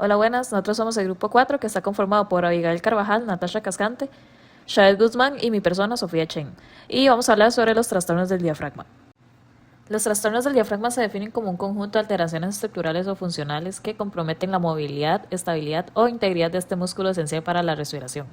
Hola, buenas. Nosotros somos el grupo 4 que está conformado por Abigail Carvajal, Natasha Cascante, Shaed Guzmán y mi persona, Sofía Chen. Y vamos a hablar sobre los trastornos del diafragma. Los trastornos del diafragma se definen como un conjunto de alteraciones estructurales o funcionales que comprometen la movilidad, estabilidad o integridad de este músculo esencial para la respiración.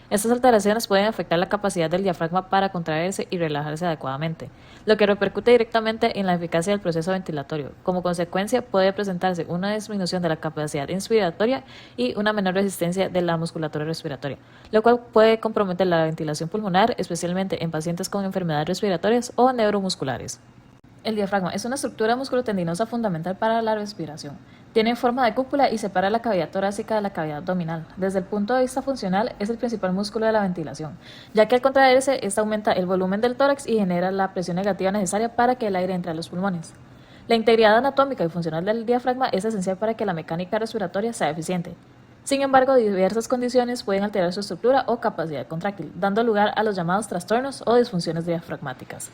Estas alteraciones pueden afectar la capacidad del diafragma para contraerse y relajarse adecuadamente, lo que repercute directamente en la eficacia del proceso ventilatorio. Como consecuencia, puede presentarse una disminución de la capacidad inspiratoria y una menor resistencia de la musculatura respiratoria, lo cual puede comprometer la ventilación pulmonar, especialmente en pacientes con enfermedades respiratorias o neuromusculares. El diafragma es una estructura musculotendinosa fundamental para la respiración. Tiene forma de cúpula y separa la cavidad torácica de la cavidad abdominal. Desde el punto de vista funcional, es el principal músculo de la ventilación, ya que al contraerse, esta aumenta el volumen del tórax y genera la presión negativa necesaria para que el aire entre a los pulmones. La integridad anatómica y funcional del diafragma es esencial para que la mecánica respiratoria sea eficiente. Sin embargo, diversas condiciones pueden alterar su estructura o capacidad contráctil, dando lugar a los llamados trastornos o disfunciones diafragmáticas.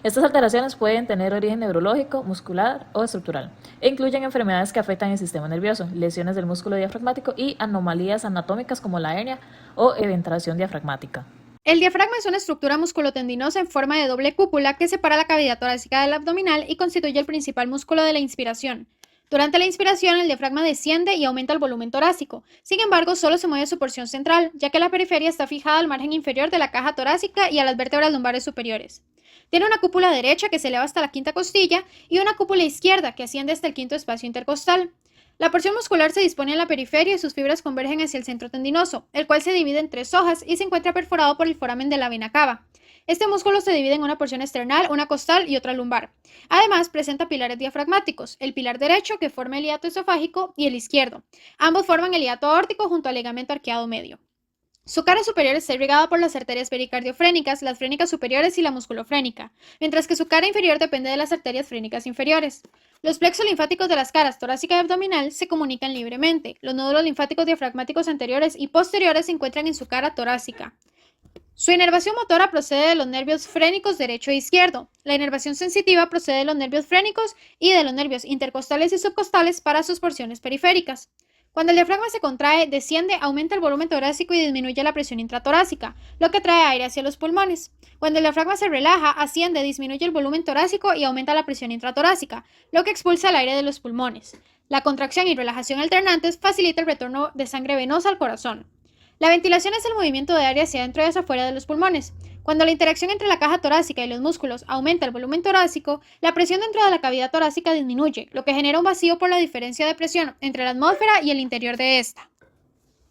Estas alteraciones pueden tener origen neurológico, muscular o estructural, e incluyen enfermedades que afectan el sistema nervioso, lesiones del músculo diafragmático y anomalías anatómicas como la hernia o eventración diafragmática. El diafragma es una estructura musculotendinosa en forma de doble cúpula que separa la cavidad torácica del abdominal y constituye el principal músculo de la inspiración. Durante la inspiración, el diafragma desciende y aumenta el volumen torácico. Sin embargo, solo se mueve su porción central, ya que la periferia está fijada al margen inferior de la caja torácica y a las vértebras lumbares superiores. Tiene una cúpula derecha que se eleva hasta la quinta costilla y una cúpula izquierda que asciende hasta el quinto espacio intercostal. La porción muscular se dispone en la periferia y sus fibras convergen hacia el centro tendinoso, el cual se divide en tres hojas y se encuentra perforado por el foramen de la vena cava. Este músculo se divide en una porción external, una costal y otra lumbar. Además, presenta pilares diafragmáticos, el pilar derecho que forma el hiato esofágico y el izquierdo. Ambos forman el hiato aórtico junto al ligamento arqueado medio. Su cara superior está irrigada por las arterias pericardiofrénicas, las frénicas superiores y la musculofrénica, mientras que su cara inferior depende de las arterias frénicas inferiores. Los plexos linfáticos de las caras torácica y abdominal se comunican libremente. Los nódulos linfáticos diafragmáticos anteriores y posteriores se encuentran en su cara torácica. Su inervación motora procede de los nervios frénicos derecho e izquierdo. La inervación sensitiva procede de los nervios frénicos y de los nervios intercostales y subcostales para sus porciones periféricas. Cuando el diafragma se contrae, desciende, aumenta el volumen torácico y disminuye la presión intratorácica, lo que trae aire hacia los pulmones. Cuando el diafragma se relaja, asciende, disminuye el volumen torácico y aumenta la presión intratorácica, lo que expulsa el aire de los pulmones. La contracción y relajación alternantes facilita el retorno de sangre venosa al corazón. La ventilación es el movimiento de aire hacia adentro y hacia afuera de los pulmones. Cuando la interacción entre la caja torácica y los músculos aumenta el volumen torácico, la presión dentro de la cavidad torácica disminuye, lo que genera un vacío por la diferencia de presión entre la atmósfera y el interior de esta,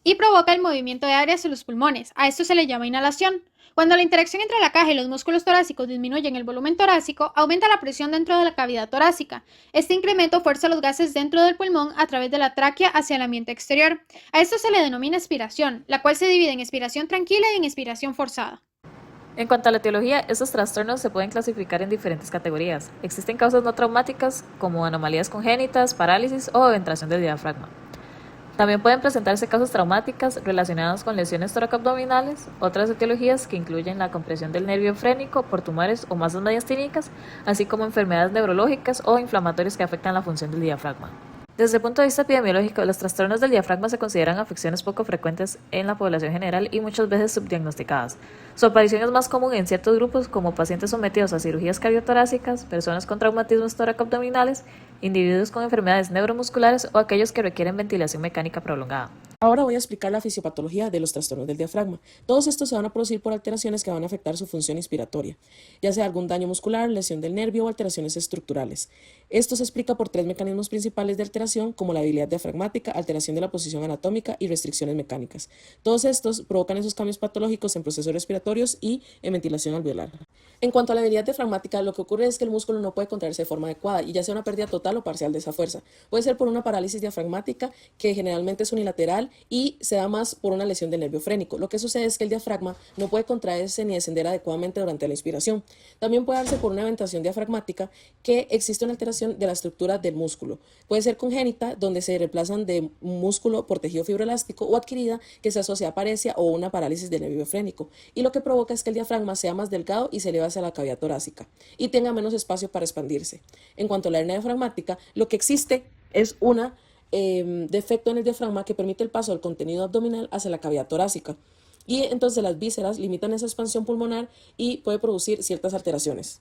y provoca el movimiento de aire hacia los pulmones. A esto se le llama inhalación. Cuando la interacción entre la caja y los músculos torácicos disminuyen el volumen torácico, aumenta la presión dentro de la cavidad torácica. Este incremento fuerza los gases dentro del pulmón a través de la tráquea hacia el ambiente exterior. A esto se le denomina expiración, la cual se divide en expiración tranquila y en expiración forzada. En cuanto a la etiología, estos trastornos se pueden clasificar en diferentes categorías. Existen causas no traumáticas como anomalías congénitas, parálisis o eventración del diafragma. También pueden presentarse causas traumáticas relacionadas con lesiones toracoabdominales, otras etiologías que incluyen la compresión del nervio frénico por tumores o masas mediastínicas, así como enfermedades neurológicas o inflamatorias que afectan la función del diafragma. Desde el punto de vista epidemiológico, los trastornos del diafragma se consideran afecciones poco frecuentes en la población general y muchas veces subdiagnosticadas. Su aparición es más común en ciertos grupos como pacientes sometidos a cirugías cardiotorácicas, personas con traumatismos toracoabdominales, individuos con enfermedades neuromusculares o aquellos que requieren ventilación mecánica prolongada. Ahora voy a explicar la fisiopatología de los trastornos del diafragma. Todos estos se van a producir por alteraciones que van a afectar su función inspiratoria, ya sea algún daño muscular, lesión del nervio o alteraciones estructurales. Esto se explica por tres mecanismos principales de alteración, como la debilidad diafragmática, alteración de la posición anatómica y restricciones mecánicas. Todos estos provocan esos cambios patológicos en procesos respiratorios y en ventilación alveolar. En cuanto a la debilidad diafragmática, lo que ocurre es que el músculo no puede contraerse de forma adecuada y ya sea una pérdida total o parcial de esa fuerza. Puede ser por una parálisis diafragmática, que generalmente es unilateral, y se da más por una lesión del nervio frénico. Lo que sucede es que el diafragma no puede contraerse ni descender adecuadamente durante la inspiración. También puede darse por una ventilación diafragmática, que existe una alteración de la estructura del músculo. Puede ser congénita, donde se reemplazan de músculo por tejido fibroelástico, o adquirida, que se asocia a paresia o una parálisis del nervio frénico. Y lo que provoca es que el diafragma sea más delgado y se eleva hacia la cavidad torácica y tenga menos espacio para expandirse. En cuanto a la hernia diafragmática, lo que existe es una defecto en el diafragma que permite el paso del contenido abdominal hacia la cavidad torácica. Y entonces las vísceras limitan esa expansión pulmonar y puede producir ciertas alteraciones.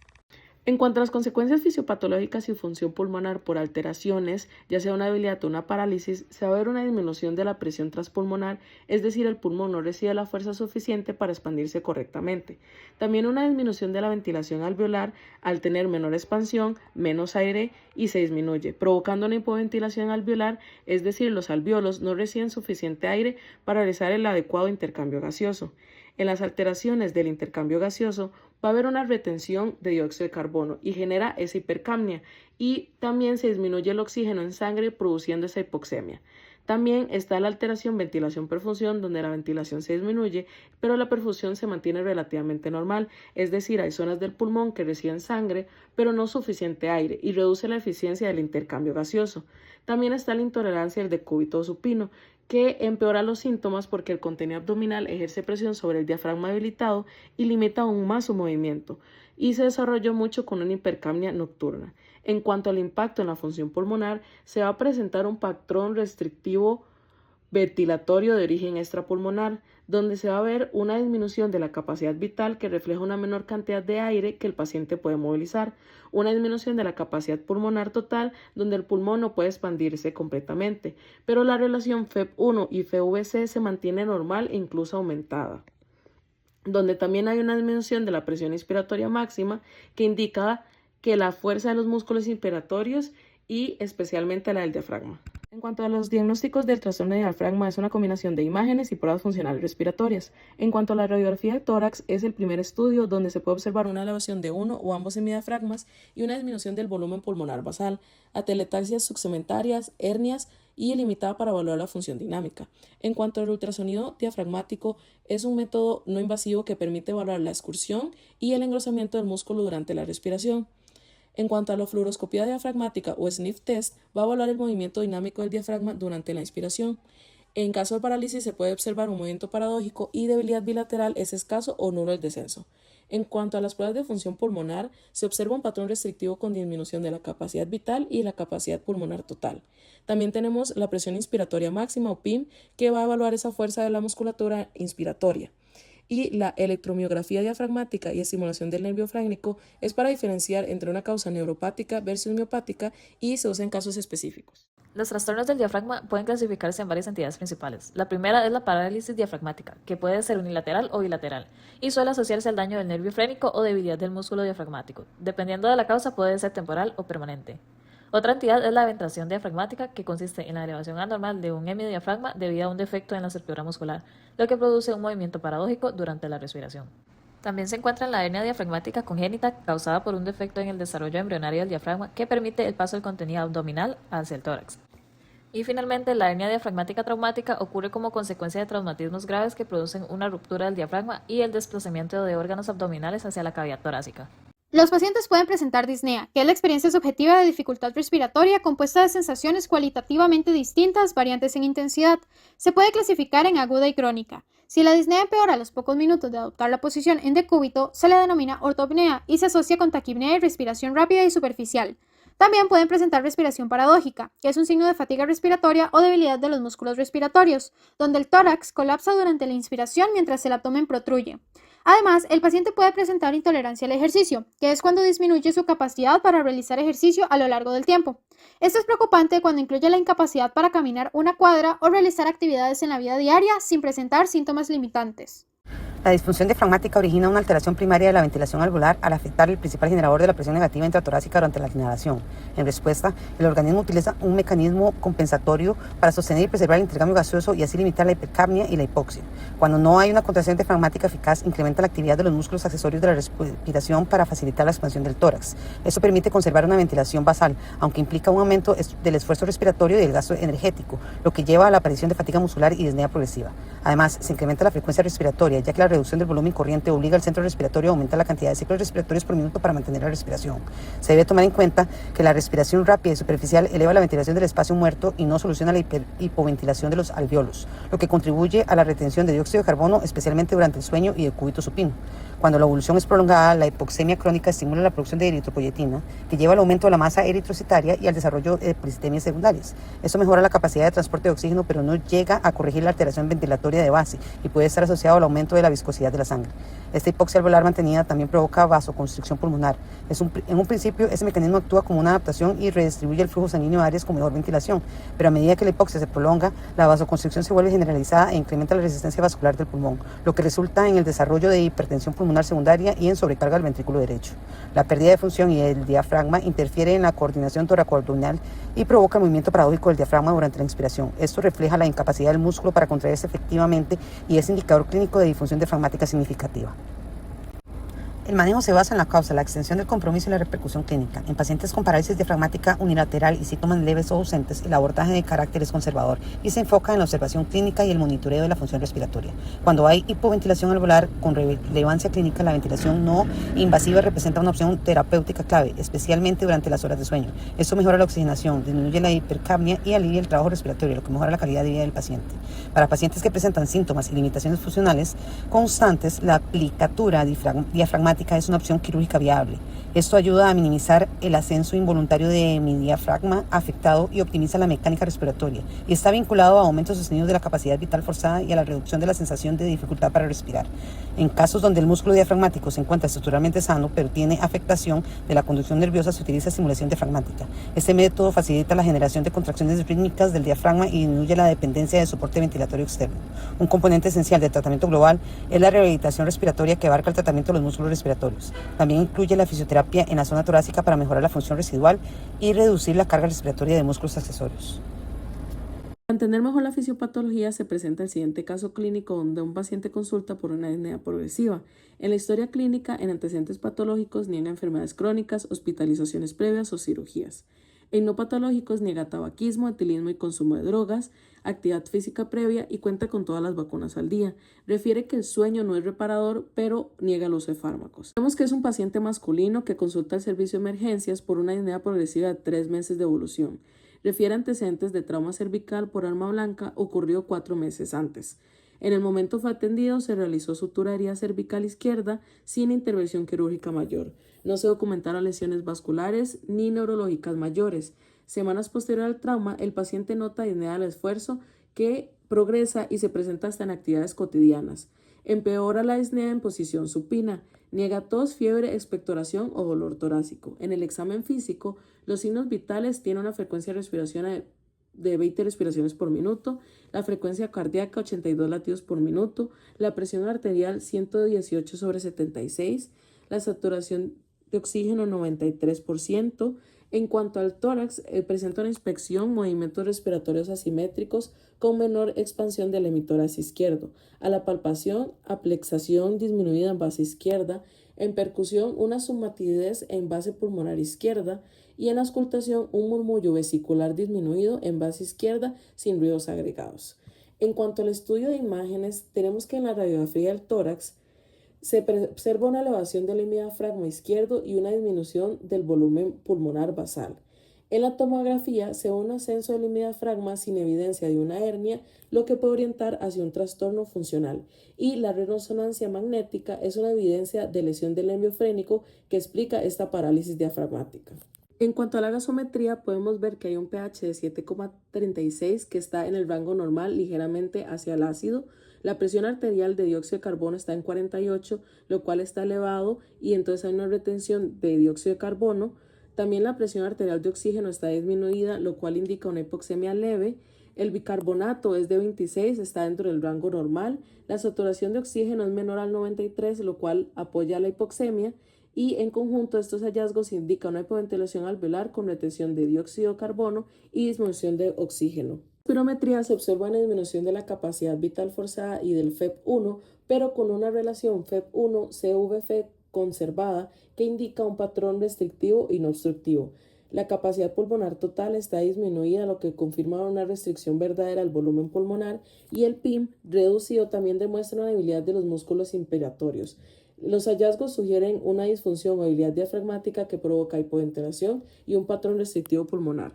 En cuanto a las consecuencias fisiopatológicas y función pulmonar por alteraciones, ya sea una debilidad o una parálisis, se va a ver una disminución de la presión transpulmonar, es decir, el pulmón no recibe la fuerza suficiente para expandirse correctamente. También una disminución de la ventilación alveolar al tener menor expansión, menos aire y se disminuye, provocando una hipoventilación alveolar, es decir, los alvéolos no reciben suficiente aire para realizar el adecuado intercambio gaseoso. En las alteraciones del intercambio gaseoso va a haber una retención de dióxido de carbono y genera esa hipercapnia y también se disminuye el oxígeno en sangre produciendo esa hipoxemia. También está la alteración ventilación-perfusión, donde la ventilación se disminuye, pero la perfusión se mantiene relativamente normal, es decir, hay zonas del pulmón que reciben sangre, pero no suficiente aire y reduce la eficiencia del intercambio gaseoso. También está la intolerancia al decúbito supino, que empeora los síntomas porque el contenido abdominal ejerce presión sobre el diafragma debilitado y limita aún más su movimiento, y se desarrolló mucho con una hipercapnia nocturna. En cuanto al impacto en la función pulmonar, se va a presentar un patrón restrictivo ventilatorio de origen extrapulmonar, donde se va a ver una disminución de la capacidad vital que refleja una menor cantidad de aire que el paciente puede movilizar, una disminución de la capacidad pulmonar total, donde el pulmón no puede expandirse completamente, pero la relación FEV1 y FVC se mantiene normal e incluso aumentada, donde también hay una disminución de la presión inspiratoria máxima que indica que la fuerza de los músculos inspiratorios y especialmente la del diafragma. En cuanto a los diagnósticos del trastorno de diafragma, es una combinación de imágenes y pruebas funcionales respiratorias. En cuanto a la radiografía de tórax, es el primer estudio donde se puede observar una elevación de uno o ambos semidiafragmas y una disminución del volumen pulmonar basal, atelectasias subsementarias, hernias y limitada para evaluar la función dinámica. En cuanto al ultrasonido diafragmático, es un método no invasivo que permite evaluar la excursión y el engrosamiento del músculo durante la respiración. En cuanto a la fluoroscopía diafragmática o sniff test, va a evaluar el movimiento dinámico del diafragma durante la inspiración. En caso de parálisis se puede observar un movimiento paradójico y debilidad bilateral es escaso o nulo el descenso. En cuanto a las pruebas de función pulmonar, se observa un patrón restrictivo con disminución de la capacidad vital y la capacidad pulmonar total. También tenemos la presión inspiratoria máxima o PIM, que va a evaluar esa fuerza de la musculatura inspiratoria. Y la electromiografía diafragmática y estimulación del nervio frágnico es para diferenciar entre una causa neuropática versus miopática y se usa en casos específicos. Los trastornos del diafragma pueden clasificarse en varias entidades principales. La primera es la parálisis diafragmática, que puede ser unilateral o bilateral, y suele asociarse al daño del nervio frénico o debilidad del músculo diafragmático. Dependiendo de la causa, puede ser temporal o permanente. Otra entidad es la venturación diafragmática, que consiste en la elevación anormal de un hemidiafragma debido a un defecto en la estructura muscular, lo que produce un movimiento paradójico durante la respiración. También se encuentra la hernia diafragmática congénita, causada por un defecto en el desarrollo embrionario del diafragma que permite el paso del contenido abdominal hacia el tórax. Y finalmente, la hernia diafragmática traumática ocurre como consecuencia de traumatismos graves que producen una ruptura del diafragma y el desplazamiento de órganos abdominales hacia la cavidad torácica. Los pacientes pueden presentar disnea, que es la experiencia subjetiva de dificultad respiratoria compuesta de sensaciones cualitativamente distintas, variantes en intensidad. Se puede clasificar en aguda y crónica. Si la disnea empeora a los pocos minutos de adoptar la posición en decúbito, se le denomina ortopnea y se asocia con taquipnea y respiración rápida y superficial. También pueden presentar respiración paradójica, que es un signo de fatiga respiratoria o debilidad de los músculos respiratorios, donde el tórax colapsa durante la inspiración mientras el abdomen protruye. Además, el paciente puede presentar intolerancia al ejercicio, que es cuando disminuye su capacidad para realizar ejercicio a lo largo del tiempo. Esto es preocupante cuando incluye la incapacidad para caminar una cuadra o realizar actividades en la vida diaria sin presentar síntomas limitantes. La disfunción diafragmática origina una alteración primaria de la ventilación alveolar al afectar el principal generador de la presión negativa intratorácica durante la inhalación. En respuesta, el organismo utiliza un mecanismo compensatorio para sostener y preservar el intercambio gaseoso y así limitar la hipercapnia y la hipoxia. Cuando no hay una contracción diafragmática eficaz, incrementa la actividad de los músculos accesorios de la respiración para facilitar la expansión del tórax. Esto permite conservar una ventilación basal, aunque implica un aumento del esfuerzo respiratorio y del gasto energético, lo que lleva a la aparición de fatiga muscular y disnea progresiva. Además, se incrementa la frecuencia respiratoria, ya que la reducción del volumen corriente obliga al centro respiratorio a aumentar la cantidad de ciclos respiratorios por minuto para mantener la respiración. Se debe tomar en cuenta que la respiración rápida y superficial eleva la ventilación del espacio muerto y no soluciona la hipoventilación de los alvéolos, lo que contribuye a la retención de dióxido de carbono, especialmente durante el sueño y decúbito supino. Cuando la evolución es prolongada, la hipoxemia crónica estimula la producción de eritropoyetina, que lleva al aumento de la masa eritrocitaria y al desarrollo de polisistemias secundarias. Esto mejora la capacidad de transporte de oxígeno, pero no llega a corregir la alteración ventilatoria de base y puede estar asociado al aumento de la viscosidad de la sangre. Esta hipoxia alveolar mantenida también provoca vasoconstricción pulmonar. En un principio, ese mecanismo actúa como una adaptación y redistribuye el flujo sanguíneo a áreas con mejor ventilación, pero a medida que la hipoxia se prolonga, la vasoconstricción se vuelve generalizada e incrementa la resistencia vascular del pulmón, lo que resulta en el desarrollo de hipertensión pulmonar secundaria y en sobrecarga del ventrículo derecho. La pérdida de función y el diafragma interfiere en la coordinación toracoabdominal y provoca el movimiento paradójico del diafragma durante la inspiración. Esto refleja la incapacidad del músculo para contraerse efectivamente y es indicador clínico de disfunción diafragmática significativa. El manejo se basa en la causa, la extensión del compromiso y la repercusión clínica. En pacientes con parálisis diafragmática unilateral y síntomas leves o ausentes, el abordaje de carácter es conservador y se enfoca en la observación clínica y el monitoreo de la función respiratoria. Cuando hay hipoventilación alveolar con relevancia clínica, la ventilación no invasiva representa una opción terapéutica clave, especialmente durante las horas de sueño. Esto mejora la oxigenación, disminuye la hipercapnia y alivia el trabajo respiratorio, lo que mejora la calidad de vida del paciente. Para pacientes que presentan síntomas y limitaciones funcionales constantes, la aplicatura diafragmática es una opción quirúrgica viable. Esto ayuda a minimizar el ascenso involuntario de mi diafragma afectado y optimiza la mecánica respiratoria, y está vinculado a aumentos sostenidos de la capacidad vital forzada y a la reducción de la sensación de dificultad para respirar. En casos donde el músculo diafragmático se encuentra estructuralmente sano pero tiene afectación de la conducción nerviosa, se utiliza estimulación diafragmática. Este método facilita la generación de contracciones rítmicas del diafragma y disminuye la dependencia de soporte ventilatorio externo. Un componente esencial del tratamiento global es la rehabilitación respiratoria, que abarca el tratamiento de los músculos respiratorios. También incluye la fisioterapia en la zona torácica para mejorar la función residual y reducir la carga respiratoria de músculos accesorios. Para entender mejor la fisiopatología, se presenta el siguiente caso clínico donde un paciente consulta por una disnea progresiva. En la historia clínica, en antecedentes patológicos, niega enfermedades crónicas, hospitalizaciones previas o cirugías. En no patológicos, niega tabaquismo, etilismo y consumo de drogas, actividad física previa y cuenta con todas las vacunas al día. Refiere que el sueño no es reparador, pero niega el uso de fármacos. Vemos que es un paciente masculino que consulta el servicio de emergencias por una disnea progresiva de 3 meses de evolución. Refiere antecedentes de trauma cervical por arma blanca ocurrido 4 meses antes. En el momento fue atendido, se realizó sutura de herida cervical izquierda sin intervención quirúrgica mayor. No se documentaron lesiones vasculares ni neurológicas mayores. Semanas posterior al trauma, el paciente nota disnea del esfuerzo que progresa y se presenta hasta en actividades cotidianas. Empeora la disnea en posición supina. Niega tos, fiebre, expectoración o dolor torácico. En el examen físico, los signos vitales tienen una frecuencia de respiración de 20 respiraciones por minuto, la frecuencia cardíaca 82 latidos por minuto, la presión arterial 118/76, la saturación de oxígeno 93%. En cuanto al tórax, presenta una inspección, movimientos respiratorios asimétricos con menor expansión del hemitórax izquierdo. A la palpación, aplexación disminuida en base izquierda. En percusión, una submatidez en base pulmonar izquierda. Y en auscultación, un murmullo vesicular disminuido en base izquierda sin ruidos agregados. En cuanto al estudio de imágenes, tenemos que en la radiografía del tórax se observa una elevación del hemidiafragma izquierdo y una disminución del volumen pulmonar basal. En la tomografía se ve un ascenso del hemidiafragma sin evidencia de una hernia, lo que puede orientar hacia un trastorno funcional. Y la resonancia magnética es una evidencia de lesión del nervio frénico que explica esta parálisis diafragmática. En cuanto a la gasometría, podemos ver que hay un pH de 7,36 que está en el rango normal, ligeramente hacia el ácido. La presión arterial de dióxido de carbono está en 48, lo cual está elevado y entonces hay una retención de dióxido de carbono. También la presión arterial de oxígeno está disminuida, lo cual indica una hipoxemia leve. El bicarbonato es de 26, está dentro del rango normal. La saturación de oxígeno es menor al 93, lo cual apoya la hipoxemia. Y en conjunto estos hallazgos indican una hipoventilación alveolar con retención de dióxido de carbono y disminución de oxígeno. En espirometría se observa una disminución de la capacidad vital forzada y del FEP1, pero con una relación FEP1-CVF conservada que indica un patrón restrictivo y no obstructivo. La capacidad pulmonar total está disminuida, lo que confirma una restricción verdadera al volumen pulmonar, y el PIM reducido también demuestra una debilidad de los músculos inspiratorios. Los hallazgos sugieren una disfunción o debilidad diafragmática que provoca hipoventilación y un patrón restrictivo pulmonar.